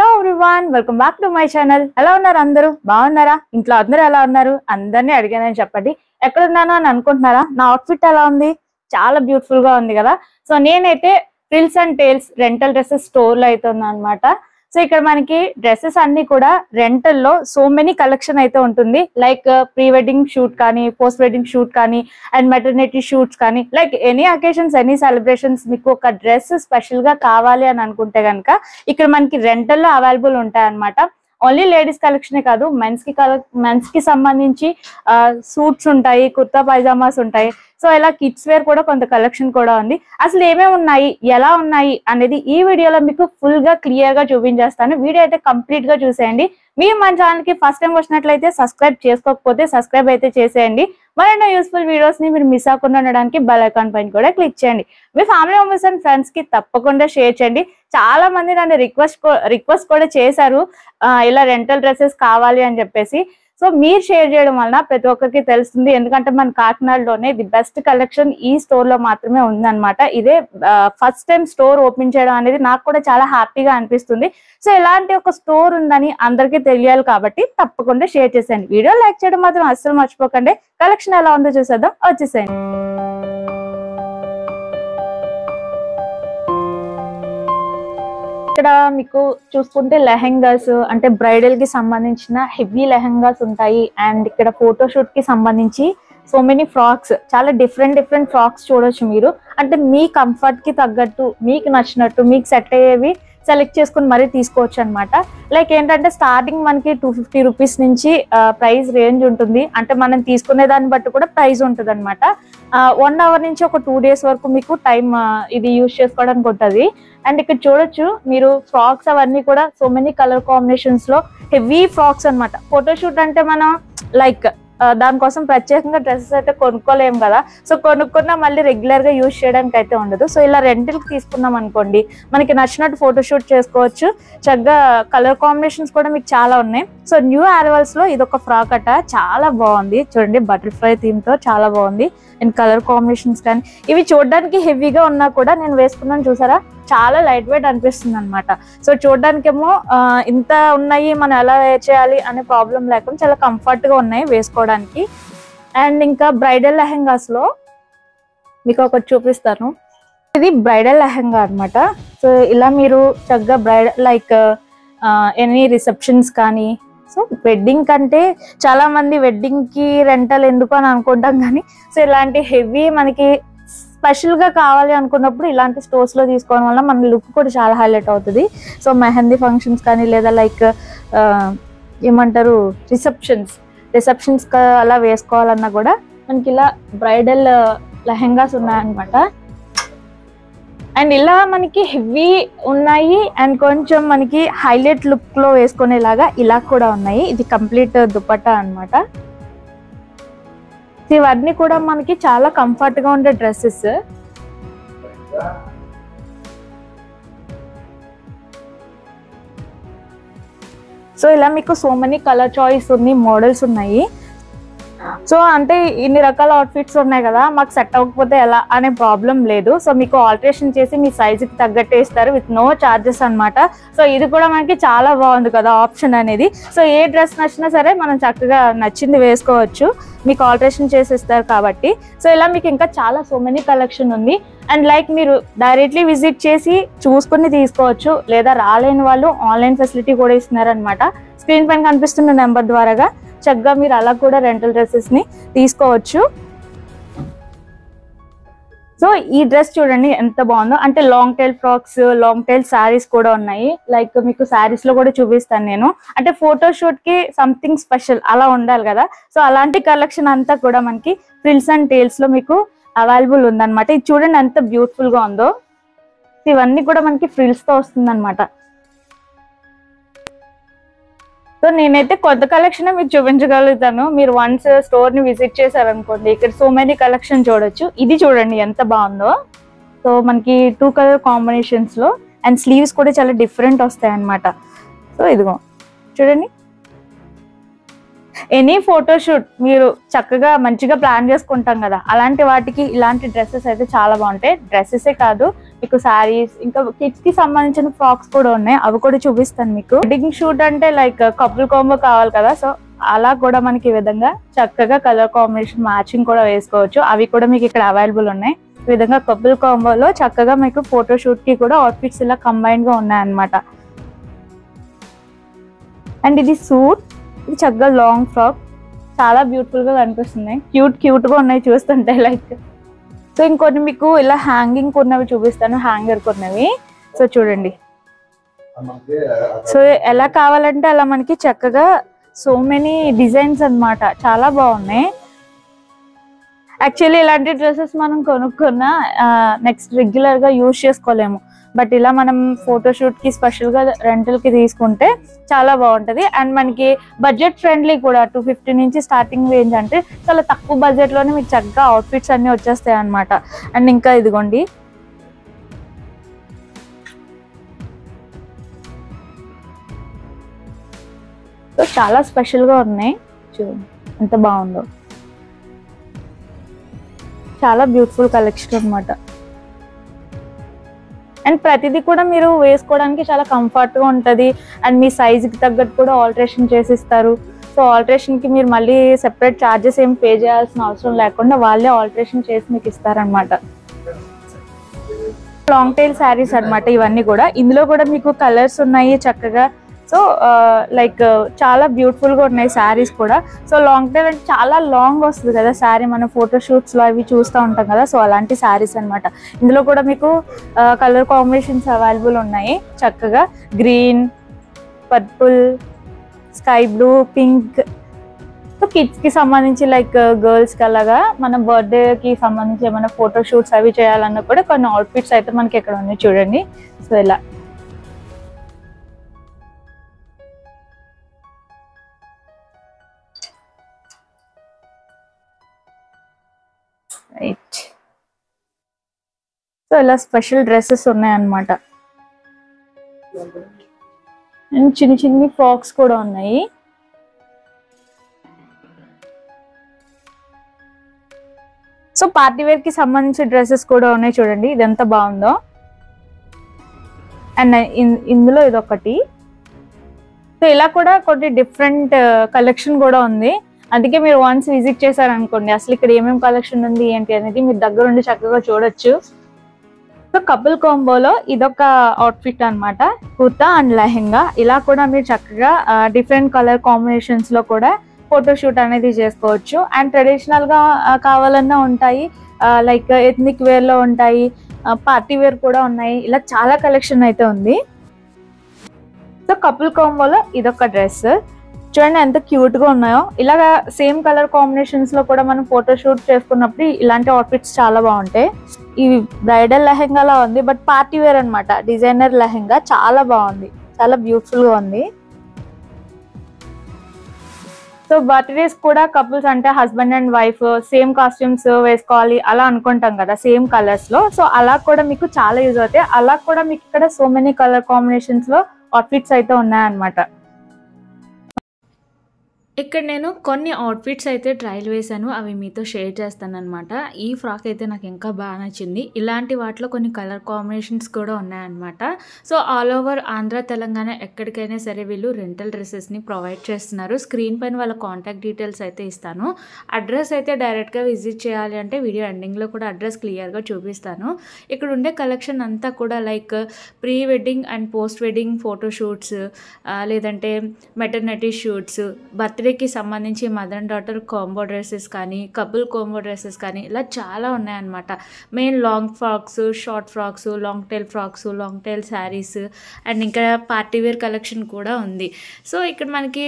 Hello everyone, welcome back to my channel. ఎలా ఉన్నారు అందరూ? బాగున్నారా? ఇంట్లో అందరూ ఎలా ఉన్నారు? అందరినీ అడిగానని చెప్పండి. ఎక్కడున్నానో అని అనుకుంటున్నారా? నా అవుట్ఫిట్ ఎలా ఉంది? చాలా బ్యూటిఫుల్ గా ఉంది కదా. సో నేనైతే frills and tails rental dresses store లో అయితే ఉన్నా అనమాట. సో ఇక్కడ మనకి డ్రెస్సెస్ అన్ని కూడా రెంటల్ లో సో మెనీ కలెక్షన్ అయితే ఉంటుంది. లైక్ ప్రీ వెడ్డింగ్ షూట్ కానీ, పోస్ట్ వెడ్డింగ్ షూట్ కానీ, అండ్ మెటర్నిటీ షూట్స్ కానీ, like any occasions, any celebrations మీకు ఒక డ్రెస్ స్పెషల్ గా కావాలి అని అనుకుంటే కనుక ఇక్కడ మనకి రెంటల్ లో అవైలబుల్ ఉంటాయి అనమాట. ఓన్లీ లేడీస్ కలెక్షనే కాదు, మెన్స్ కి సంబంధించి సూట్స్ ఉంటాయి, కుర్తా పైజామాస్ ఉంటాయి. సో ఇలా కిడ్స్ వేర్ కూడా కొంత కలెక్షన్ కూడా ఉంది. అసలు ఏమేమి ఉన్నాయి, ఎలా ఉన్నాయి అనేది ఈ వీడియోలో మీకు ఫుల్ గా క్లియర్ గా చూపించేస్తాను. వీడియో అయితే కంప్లీట్ గా చూసేయండి. మీరు మన ఛానల్ కి ఫస్ట్ టైం వచ్చినట్లయితే సబ్స్క్రైబ్ చేసుకోకపోతే సబ్స్క్రైబ్ అయితే చేసేయండి. మరెన్నో యూస్ఫుల్ వీడియోస్ ని మీరు మిస్ అవ్వకుండా ఉండడానికి బెల్ ఐకాన్ పైన కూడా క్లిక్ చేయండి. మీ ఫ్యామిలీ మెంబర్స్ అండ్ ఫ్రెండ్స్ కి తప్పకుండా షేర్ చేయండి. చాలా మంది నన్ను రిక్వెస్ట్ కూడా చేశారు ఇలా రెంటల్ డ్రెస్సెస్ కావాలి అని చెప్పేసి. సో మీరు షేర్ చేయడం వలన ప్రతి ఒక్కరికి తెలుస్తుంది. ఎందుకంటే మన కాకినాడలోనే ది బెస్ట్ కలెక్షన్ ఈ స్టోర్ లో మాత్రమే ఉందన్నమాట. ఇదే ఫస్ట్ టైం స్టోర్ ఓపెన్ చేయడం అనేది నాకు కూడా చాలా హ్యాపీగా అనిపిస్తుంది. సో ఇలాంటి ఒక స్టోర్ ఉందని అందరికీ తెలియాలి కాబట్టి తప్పకుండా షేర్ చేసేయండి. వీడియో లైక్ చేయడం మాత్రం అస్సలు మర్చిపోకండి. కలెక్షన్ ఎలా ఉందో చూసేద్దాం, వచ్చేసేయండి. ఇక్కడ మీకు చూసుకుంటే లెహెంగాస్, అంటే బ్రైడల్ కి సంబంధించిన హెవీ లెహెంగాస్ ఉంటాయి. అండ్ ఇక్కడ ఫోటోషూట్ కి సంబంధించి సో మెనీ ఫ్రాక్స్, చాలా డిఫరెంట్ ఫ్రాక్స్ చూడొచ్చు మీరు. అంటే మీ కంఫర్ట్ కి తగ్గట్టు, మీకు నచ్చినట్టు, మీకు సెట్ అయ్యేవి సెలెక్ట్ చేసుకుని మరీ తీసుకోవచ్చు అనమాట. లైక్ ఏంటంటే స్టార్టింగ్ మనకి 250 రూపీస్ నుంచి ప్రైస్ రేంజ్ ఉంటుంది. అంటే మనం తీసుకునే దాన్ని బట్టి కూడా ప్రైస్ ఉంటుంది అనమాట. 1 అవర్ నుంచి ఒక 2 డేస్ వరకు మీకు టైం ఇది యూజ్ చేసుకోవడానికి ఉంటుంది. అండ్ ఇక్కడ చూడొచ్చు మీరు ఫ్రాక్స్ అవన్నీ కూడా సో మెనీ కలర్ కాంబినేషన్స్ లో హెవీ ఫ్రాక్స్ అనమాట. ఫోటోషూట్ అంటే మనం లైక్ దానికోసం ప్రత్యేకంగా డ్రెస్సెస్ అయితే కొనుక్కోలేము కదా. సో కొనుక్కున్నా మళ్ళీ రెగ్యులర్ గా యూజ్ చేయడానికి అయితే ఉండదు. సో ఇలా రెంటిల్ తీసుకున్నాం అనుకోండి, మనకి నచ్చినట్టు ఫోటోషూట్ చేసుకోవచ్చు. చక్కగా కలర్ కాంబినేషన్స్ కూడా మీకు చాలా ఉన్నాయి. సో న్యూ అరైవల్స్ లో ఇది ఒక ఫ్రాక్ అట, చాలా బాగుంది చూడండి. బటర్ఫ్లై థీమ్ తో చాలా బాగుంది. అండ్ కలర్ కాంబినేషన్స్ కానీ ఇవి చూడడానికి హెవీగా ఉన్నా కూడా నేను వేసుకున్నాను చూసారా, చాలా లైట్ వెయిట్ అనిపిస్తుంది అనమాట. సో చూడడానికేమో ఇంత ఉన్నాయి, మనం ఎలా వేర్ చేయాలి అనే ప్రాబ్లం లేకుండా చాలా కంఫర్ట్ గా ఉన్నాయి వేసుకోవడానికి. అండ్ ఇంకా బ్రైడల్ లెహెంగాస్ లో మీకు ఒకటి చూపిస్తాను. ఇది బ్రైడల్ లెహెంగా అనమాట. సో ఇలా మీరు చక్కగా బ్రైడల్ లైక్ ఎనీ రిసెప్షన్స్ కానీ, సో వెడ్డింగ్ కంటే చాలా మంది వెడ్డింగ్ కి రెంటల్ ఎందుకు అని అనుకుంటాం కానీ, సో ఇలాంటి హెవీ మనకి స్పెషల్ గా కావాలి అనుకున్నప్పుడు ఇలాంటి స్టోర్స్ లో తీసుకోవడం వల్ల మన లుక్ కూడా చాలా హైలైట్ అవుతుంది. సో మెహందీ ఫంక్షన్స్ కానీ, లేదా లైక్ ఏమంటారు రిసెప్షన్స్ అలా వేసుకోవాలన్నా కూడా మనకి ఇలా బ్రైడల్ లెహెంగాస్ ఉన్నాయన్నమాట. అండ్ ఇలా మనకి హెవీ ఉన్నాయి అండ్ కొంచెం మనకి హైలైట్ లుక్ లో వేసుకునేలాగా ఇలా కూడా ఉన్నాయి. ఇది కంప్లీట్ దుపట్టా అనమాట. ఇవన్నీ కూడా మనకి చాలా కంఫర్ట్ గా ఉండే డ్రెస్సెస్. సో ఇలా మీకు సో మెనీ కలర్ చాయిస్ ఉంది, మోడల్స్ ఉన్నాయి. సో అంటే ఇన్ని రకాల అవుట్ఫిట్స్ ఉన్నాయి కదా, మాకు సెట్ అవ్వకపోతే ఎలా అనే ప్రాబ్లం లేదు. సో మీకు ఆల్టరేషన్ చేసి మీ సైజుకి తగ్గట్టే ఇస్తారు విత్ నో చార్జెస్ అనమాట. సో ఇది కూడా మనకి చాలా బాగుంది కదా ఆప్షన్ అనేది. సో ఏ డ్రెస్ నచ్చినా సరే మనం చక్కగా నచ్చింది వేసుకోవచ్చు, మీకు ఆల్టరేషన్ చేసి ఇస్తారు కాబట్టి. సో ఇలా మీకు ఇంకా చాలా సో మెనీ కలెక్షన్ ఉంది. అండ్ లైక్ మీరు డైరెక్ట్లీ విజిట్ చేసి చూసుకుని తీసుకోవచ్చు, లేదా రాలేని వాళ్ళు ఆన్లైన్ ఫెసిలిటీ కూడా ఇస్తున్నారనమాట. స్క్రీన్ పైన కనిపిస్తున్న నెంబర్ ద్వారాగా చక్కగా మీరు అలా కూడా రెంటల్ డ్రెస్సెస్ ని తీసుకోవచ్చు. సో ఈ డ్రెస్ చూడండి ఎంత బాగుందో. అంటే long tail frocks, long tail saris కూడా ఉన్నాయి. లైక్ మీకు శారీస్ లో కూడా చూపిస్తాను నేను. అంటే ఫోటోషూట్ కి సంథింగ్ స్పెషల్ అలా ఉండాలి కదా. సో అలాంటి కలెక్షన్ అంతా కూడా మనకి ఫ్రిల్స్ అండ్ టేల్స్ లో మీకు అవైలబుల్ ఉందన్నమాట. ఇది చూడండి ఎంత బ్యూటిఫుల్ గా ఉందో. ఇవన్నీ కూడా మనకి ఫ్రిల్స్ తో వస్తుంది అనమాట. సో నేనైతే కొత్త కలెక్షన్ మీకు చూపించగలుగుతాను. మీరు వన్స్ స్టోర్ ని విజిట్ చేశారనుకోండి, ఇక్కడ సో మెనీ కలెక్షన్ చూడొచ్చు. ఇది చూడండి ఎంత బాగుందో. సో మనకి 2 కలర్ కాంబినేషన్స్ లో అండ్ స్లీవ్స్ కూడా చాలా డిఫరెంట్ వస్తాయి అనమాట. సో ఇదిగో చూడండి, ఎనీ ఫోటోషూట్ మీరు చక్కగా మంచిగా ప్లాన్ చేసుకుంటాం కదా, అలాంటి వాటికి ఇలాంటి డ్రెస్సెస్ అయితే చాలా బాగుంటాయి. డ్రెస్సెసే కాదు, మీకు శారీస్, ఇంకా కిడ్స్ కి సంబంధించిన ఫ్రాక్స్ కూడా ఉన్నాయి, అవి కూడా చూపిస్తాను మీకు. వెడ్డింగ్ షూట్ అంటే లైక్ కపుల్ కాంబో కావాలి కదా, సో అలా కూడా మనకి ఈ విధంగా చక్కగా కలర్ కాంబినేషన్ మ్యాచింగ్ కూడా వేసుకోవచ్చు. అవి కూడా మీకు ఇక్కడ అవైలబుల్ ఉన్నాయి. ఈ విధంగా కపుల్ కాంబోలో చక్కగా మీకు ఫోటో షూట్ కి కూడా అవుట్ఫిట్స్ ఇలా కంబైన్ గా ఉన్నాయన్నమాట. అండ్ ఇది సూట్, ఇది చక్కగా లాంగ్ ఫ్రాక్, చాలా బ్యూటిఫుల్ గా కనిపిస్తున్నాయి, క్యూట్ గా ఉన్నాయి చూస్తుంటే లైక్. సో ఇంకొన్ని మీకు ఇలా హ్యాంగింగ్ కొన్నవి చూపిస్తాను, హ్యాంగర్ కొన్నవి. సో చూడండి, సో ఎలా కావాలంటే అలా మనకి చక్కగా సో మెనీ డిజైన్స్ అన్నమాట, చాలా బాగున్నాయి. యాక్చువల్లీ ఇలాంటి డ్రెస్సెస్ మనం కొనుక్కున్న నెక్స్ట్ రెగ్యులర్ గా యూజ్ చేసుకోలేము, బట్ ఇలా మనం ఫోటోషూట్ కి స్పెషల్ గా రెంటల్ కి తీసుకుంటే చాలా బాగుంటది. అండ్ మనకి బడ్జెట్ ఫ్రెండ్లీ కూడా, 250 నుంచి స్టార్టింగ్ రేంజ్, అంటే చాలా తక్కువ బడ్జెట్ లోనే మీకు చక్కగా అవుట్ఫిట్స్ అన్ని వచ్చేస్తాయి అన్నమాట. అండ్ ఇంకా ఇదిగోండి, సో చాలా స్పెషల్ గా ఉన్నాయి, చూడండి ఎంత బాగుందో, చాలా బ్యూటిఫుల్ కలెక్షన్ అన్నమాట. అండ్ ప్రతిదీ కూడా మీరు వేసుకోవడానికి చాలా కంఫర్ట్ గా ఉంటది. అండ్ మీ సైజ్ కి తగ్గట్టు కూడా ఆల్టరేషన్ చేసిస్తారు. సో ఆల్టరేషన్ కి మీరు మళ్ళీ సెపరేట్ చార్జెస్ ఏం పే చేయాల్సిన అవసరం లేకుండా వాళ్ళే ఆల్టరేషన్ చేసి మీకు ఇస్తారనమాట. లాంగ్ టైల్ శారీస్ అన్నమాట ఇవన్నీ కూడా. ఇందులో కూడా మీకు కలర్స్ ఉన్నాయి చక్కగా. సో లైక్ చాలా బ్యూటిఫుల్ గా ఉన్నాయి శారీస్ కూడా. సో లాంగ్ టైల్ అంటే చాలా లాంగ్ వస్తుంది కదా శారీ, మనం ఫోటో షూట్స్ లో అవి చూస్తూ ఉంటాం కదా, సో అలాంటి శారీస్ అన్నమాట. ఇందులో కూడా మీకు కలర్ కాంబినేషన్స్ అవైలబుల్ ఉన్నాయి చక్కగా, green, purple, sky blue, pink. So kids కి సంబంధించి లైక్ గర్ల్స్ కి అలాగా మన బర్త్డే కి సంబంధించి ఏమైనా ఫోటో షూట్స్ అవి చేయాలన్నా కూడా కొన్ని అవుట్ఫిట్స్ అయితే మనకి ఇక్కడ ఉన్నాయి చూడండి. సో ఇలా రైట్. సో ఇలా స్పెషల్ డ్రెస్సెస్ ఉన్నాయన్నమాట. అండ్ చిన్న చిన్ని ఫ్రాక్స్ కూడా ఉన్నాయి. సో పార్టీ వేర్ కి సంబంధించిన డ్రెస్సెస్ కూడా ఉన్నాయి చూడండి, ఇది ఎంత బాగుందో. అండ్ ఇందులో ఇదొకటి. సో ఇలా కూడా కొన్ని డిఫరెంట్ కలెక్షన్ కూడా ఉంది. అందుకే మీరు వన్స్ విజిట్ చేశారనుకోండి, అసలు ఇక్కడ ఏమేమి కలెక్షన్ ఉంది ఏంటి అనేది మీరు దగ్గర ఉండి చక్కగా చూడొచ్చు. సో కపుల్ కాంబోలో ఇదొక అవుట్ఫిట్ అన్నమాట, కుర్తా అండ్ లెహెంగా. ఇలా కూడా మీరు చక్కగా డిఫరెంట్ కలర్ కాంబినేషన్స్ లో కూడా ఫోటోషూట్ అనేది చేసుకోవచ్చు. అండ్ ట్రెడిషనల్ గా కావాలన్నా ఉంటాయి, లైక్ ఎథ్నిక్ వేర్ లో ఉంటాయి, పార్టీ వేర్ కూడా ఉన్నాయి. ఇలా చాలా కలెక్షన్ అయితే ఉంది. సో కపుల్ కాంబోలో ఇదొక డ్రెస్ చూడండి ఎంత క్యూట్ గా ఉన్నాయో. ఇలాగా సేమ్ కలర్ కాంబినేషన్స్ లో కూడా మనం ఫోటో షూట్ చేసుకున్నప్పుడు ఇలాంటి అవుట్ఫిట్స్ చాలా బాగుంటాయి. ఇది బ్రైడల్ లెహెంగాలా ఉంది, బట్ పార్టీ వేర్ అన్నమాట, డిజైనర్ లెహెంగా, చాలా బాగుంది, చాలా బ్యూటిఫుల్ గా ఉంది. సో బర్త్డేస్ కూడా కపుల్స్ అంటే husband and wife same costumes వేసుకోవాలి అలా అనుకుంటాం కదా, సేమ్ కలర్స్ లో. సో అలా కూడా మీకు చాలా యూజ్ అవుతాయి. అలా కూడా మీకు ఇక్కడ సో మెనీ కలర్ కాంబినేషన్స్ లో అవుట్ఫిట్స్ అయితే ఉన్నాయన్నమాట. ఇక్కడ నేను కొన్ని అవుట్ఫిట్స్ అయితే ట్రయల్ వేశాను, అవి మీతో షేర్ చేస్తాను అనమాట. ఈ ఫ్రాక్ అయితే నాకు ఇంకా బాగా నచ్చింది. ఇలాంటి వాటిలో కొన్ని కలర్ కాంబినేషన్స్ కూడా ఉన్నాయన్నమాట. So all over Andhra Telangana ఎక్కడికైనా సరే వీళ్ళు రెంటల్ డ్రెస్సెస్ని ప్రొవైడ్ చేస్తున్నారు. స్క్రీన్ పైన వాళ్ళ కాంటాక్ట్ డీటెయిల్స్ అయితే ఇస్తాను. అడ్రస్ అయితే డైరెక్ట్గా విజిట్ చేయాలి అంటే వీడియో ఎండింగ్లో కూడా అడ్రస్ క్లియర్గా చూపిస్తాను. ఇక్కడ ఉండే కలెక్షన్ అంతా కూడా like pre wedding and post wedding photoshoots, లేదంటే మెటర్నిటీ షూట్స్, బర్త్డేకి సంబంధించి mother and daughter combo dresses కానీ, కపుల్ కాంబో డ్రెస్సెస్ కానీ, ఇలా చాలా ఉన్నాయన్నమాట. Main long frocks, short frocks, long tail frocks, long tail saris, and ఇంకా పార్టీ వేర్ కలెక్షన్ కూడా ఉంది. సో ఇక్కడ మనకి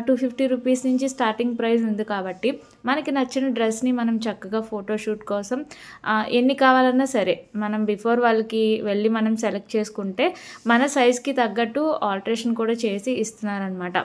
250 రూపీస్ నుంచి స్టార్టింగ్ ప్రైస్ ఉంది కాబట్టి మనకి నచ్చిన డ్రెస్ని మనం చక్కగా ఫోటోషూట్ కోసం ఎన్ని కావాలన్నా సరే మనం బిఫోర్ వాళ్ళకి వెళ్ళి మనం సెలెక్ట్ చేసుకుంటే మన సైజ్కి తగ్గట్టు ఆల్టరేషన్ కూడా చేసి ఇస్తున్నారనమాట.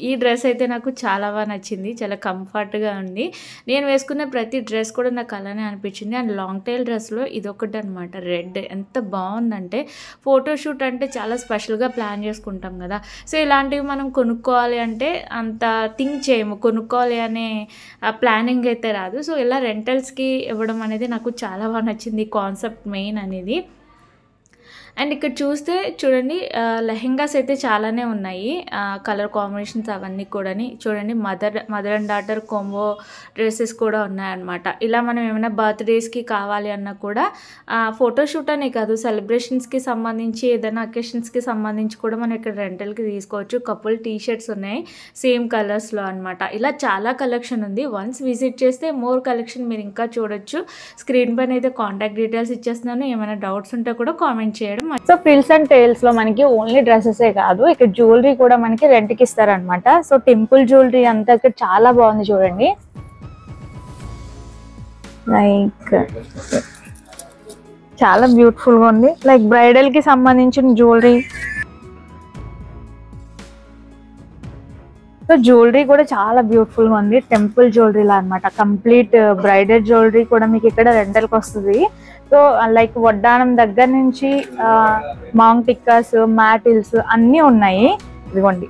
ఈ డ్రెస్ అయితే నాకు చాలా బాగా నచ్చింది, చాలా కంఫర్ట్గా ఉంది. నేను వేసుకున్న ప్రతి డ్రెస్ కూడా నాకు అలానే అనిపించింది. అండ్ లాంగ్ టైల్ డ్రెస్లో ఇదొకటి అనమాట, రెడ్. ఎంత బాగుందంటే ఫోటోషూట్ అంటే చాలా స్పెషల్గా ప్లాన్ చేసుకుంటాం కదా. సో ఇలాంటివి మనం కొనుక్కోవాలి అంటే అంత థింక్ చేయము, కొనుక్కోవాలి అనే ప్లానింగ్ అయితే రాదు. సో ఇలా రెంటల్స్కి ఇవ్వడం అనేది నాకు చాలా బాగా నచ్చింది, కాన్సెప్ట్ మెయిన్ అనేది. అండ్ ఇక్కడ చూస్తే చూడండి లెహెంగాస్ అయితే చాలానే ఉన్నాయి. కలర్ కాంబినేషన్స్ అవన్నీ కూడాని చూడండి. Mother and daughter combo dresses కూడా ఉన్నాయన్నమాట. ఇలా మనం ఏమైనా బర్త్డేస్కి కావాలి అన్నా కూడా ఫోటోషూట్ అనే కాదు, సెలబ్రేషన్స్కి సంబంధించి ఏదైనా అకేషన్స్కి సంబంధించి కూడా మనం ఇక్కడ రెంటల్కి తీసుకోవచ్చు. కపుల్ టీ షర్ట్స్ ఉన్నాయి సేమ్ కలర్స్లో అనమాట. ఇలా చాలా కలెక్షన్ ఉంది. వన్స్ విజిట్ చేస్తే మోర్ కలెక్షన్ మీరు ఇంకా చూడొచ్చు. స్క్రీన్ పైన అయితే కాంటాక్ట్ డీటెయిల్స్ ఇచ్చేస్తున్నాను. ఏమైనా డౌట్స్ ఉంటే కూడా కామెంట్ చేయడం. సో ఫ్రిల్స్ అండ్ టైల్స్ లో మనకి ఓన్లీ డ్రెస్సెస్ కాదు, ఇక్కడ జ్యువెలరీ కూడా మనకి రెంట్ కి ఇస్తారనమాట. సో టెంపుల్ జ్యువెలరీ అంతా ఇక్కడ చాలా బాగుంది చూడండి. లైక్ చాలా బ్యూటిఫుల్ గా ఉంది. లైక్ బ్రైడల్ కి సంబంధించిన జ్యువెలరీ. సో జ్యువెలరీ కూడా చాలా బ్యూటిఫుల్ గా ఉంది. టెంపుల్ జ్యువెలరీ లా అనమాట. కంప్లీట్ బ్రైడల్ జ్యువెలరీ కూడా మీకు ఇక్కడ రెంటల్ కి వస్తుంది. సో లైక్ వడ్డానం దగ్గర నుంచి మాంగ్ టిక్కాస్, మ్యాటిల్స్ అన్నీ ఉన్నాయి. ఇదిగోండి.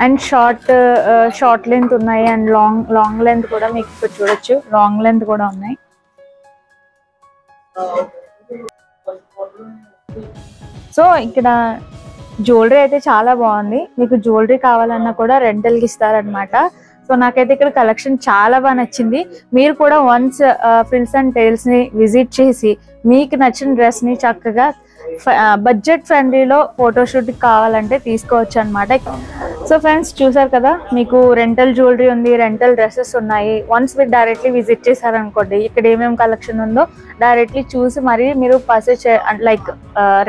అండ్ షార్ట్ లెంత్ ఉన్నాయి అండ్ లాంగ్ లెంత్ కూడా మీకు ఇక్కడ చూడొచ్చు. లాంగ్ లెంత్ కూడా ఉన్నాయి. సో ఇక్కడ జ్యువెలరీ అయితే చాలా బాగుంది. మీకు జ్యువెలరీ కావాలన్నా కూడా రెంటల్కి ఇస్తారనమాట. సో నాకైతే ఇక్కడ కలెక్షన్ చాలా బాగా నచ్చింది. మీరు కూడా వన్స్ ఫ్రిల్స్ అండ్ టైల్స్ ని విజిట్ చేసి మీకు నచ్చిన డ్రెస్ ని చక్కగా బడ్జెట్ ఫ్రెండ్లీలో ఫోటోషూట్ కావాలంటే తీసుకోవచ్చు అనమాట. సో ఫ్రెండ్స్ చూసారు కదా, మీకు రెంటల్ జ్యువెలరీ ఉంది, రెంటల్ డ్రెస్సెస్ ఉన్నాయి. వన్స్ మీరు డైరెక్ట్లీ విజిట్ చేశారనుకోండి, ఇక్కడ ఏమేమి కలెక్షన్ ఉందో డైరెక్ట్లీ చూసి మరి మీరు పర్చేస్ లైక్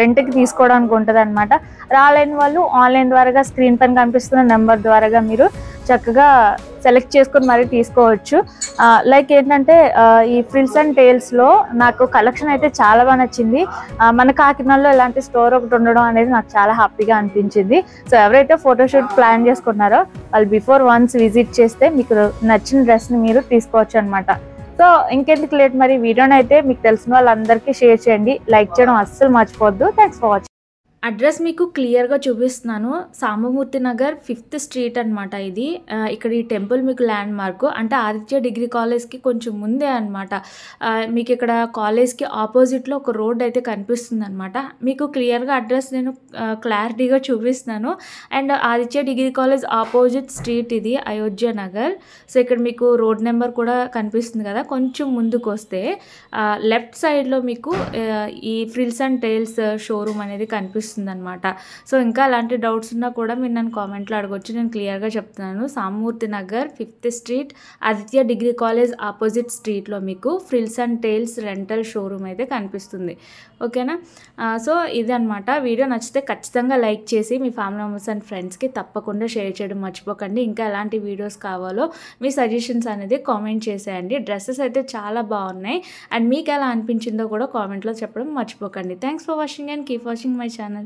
రెంట్కి తీసుకోవడానికి ఉంటుంది అనమాట. రాలేని వాళ్ళు ఆన్లైన్ ద్వారా స్క్రీన్ పైన కనిపిస్తున్న నెంబర్ ద్వారా మీరు చక్కగా సెలెక్ట్ చేసుకొని మరీ తీసుకోవచ్చు. లైక్ ఏంటంటే ఈ ఫ్రిల్స్ అండ్ టైల్స్ లో నాకు కలెక్షన్ అయితే చాలా బాగా నచ్చింది. మన కాకినాడలో ఇలాంటి స్టోర్ ఒకటి ఉండడం అనేది నాకు చాలా హ్యాపీగా అనిపించింది. సో ఎవరైతే ఫోటోషూట్ ప్లాన్ చేసుకున్నారో వాళ్ళు బిఫోర్ వన్స్ విజిట్ చేస్తే మీకు నచ్చిన డ్రెస్ ని మీరు తీసుకోవచ్చు అనమాట. సో ఇంకెందుకు లేట్, మరి వీడియోని అయితే మీకు తెలిసిన వాళ్ళందరికీ షేర్ చేయండి. లైక్ చేయడం అస్సలు మర్చిపోవద్దు. Thanks for watching. అడ్రస్ మీకు క్లియర్గా చూపిస్తున్నాను. సాంబమూర్తి నగర్ 5th స్ట్రీట్ అనమాట ఇది. ఇక్కడ ఈ టెంపుల్ మీకు ల్యాండ్ మార్క్ అంటే ఆదిత్య డిగ్రీ కాలేజ్కి కొంచెం ముందే అనమాట. మీకు ఇక్కడ కాలేజ్కి ఆపోజిట్లో ఒక రోడ్ అయితే కనిపిస్తుంది అనమాట. మీకు క్లియర్గా అడ్రస్ నేను క్లారిటీగా చూపిస్తున్నాను. And Aditya degree college opposite street ఇది, అయోధ్య నగర్. సో ఇక్కడ మీకు రోడ్ నెంబర్ కూడా కనిపిస్తుంది కదా. కొంచెం ముందుకు వస్తే లెఫ్ట్ సైడ్లో మీకు ఈ ఫ్రిల్స్ అండ్ టైల్స్ షోరూమ్ అనేది కనిపిస్తుంది అనమాట. సో ఇంకా అలాంటి డౌట్స్ ఉన్నా కూడా మీరు నన్ను కామెంట్లో అడగొచ్చు. నేను క్లియర్గా చెప్తున్నాను. Sambamurthy Nagar 5th street Aditya degree college opposite స్ట్రీట్లో మీకు frills and tiles rental showroom అయితే కనిపిస్తుంది. ఓకేనా? సో ఇది అనమాట. వీడియో నచ్చితే ఖచ్చితంగా లైక్ చేసి మీ ఫ్యామిలీ మెంబర్స్ అండ్ ఫ్రెండ్స్కి తప్పకుండా షేర్ చేయడం మర్చిపోకండి. ఇంకా ఎలాంటి వీడియోస్ కావాలో మీ సజెషన్స్ అనేది కామెంట్ చేసేయండి. డ్రెస్సెస్ అయితే చాలా బాగున్నాయి. అండ్ మీకు ఎలా అనిపించిందో కూడా కామెంట్లో చెప్పడం మర్చిపోకండి. Thanks for watching and keep watching my channel.